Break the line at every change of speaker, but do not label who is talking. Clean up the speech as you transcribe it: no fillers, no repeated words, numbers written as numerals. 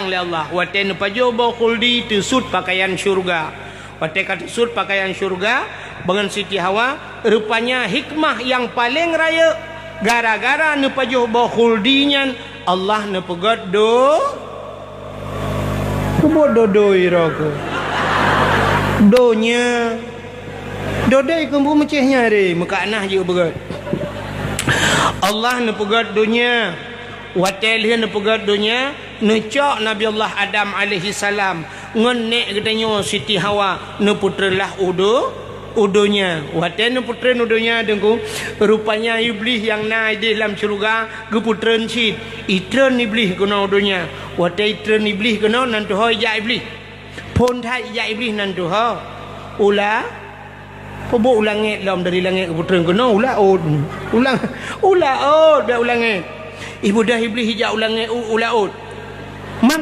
oleh Allah. Wate nu pajobo khuldi tusut pakaian syurga. Wate kata tusut pakaian syurga dengan Siti Hawa rupanya hikmah yang paling raya gara-gara nu pajobo khuldinya Allah nu pegat do kebododoi roko donya dodai kumbu mecehnya re muka anah je begat Allah nu pegat dunia watelih nu pegat dunia nu cok Nabi Allah Adam alaihi salam ngenek katanya Siti Hawa nu putralah udunya waten nu putra udunya dengku rupanya iblis yang naik di dalam syurga keputran sid itren iblis kena udunya wate itren iblis kena nantu ho ya iblis pon thai ya iblis nantu ho ula Pobo ulangit lam dari langit ke putera kena ulang dah ulangit ibu dah iblis hijau ulangit ulaut mampu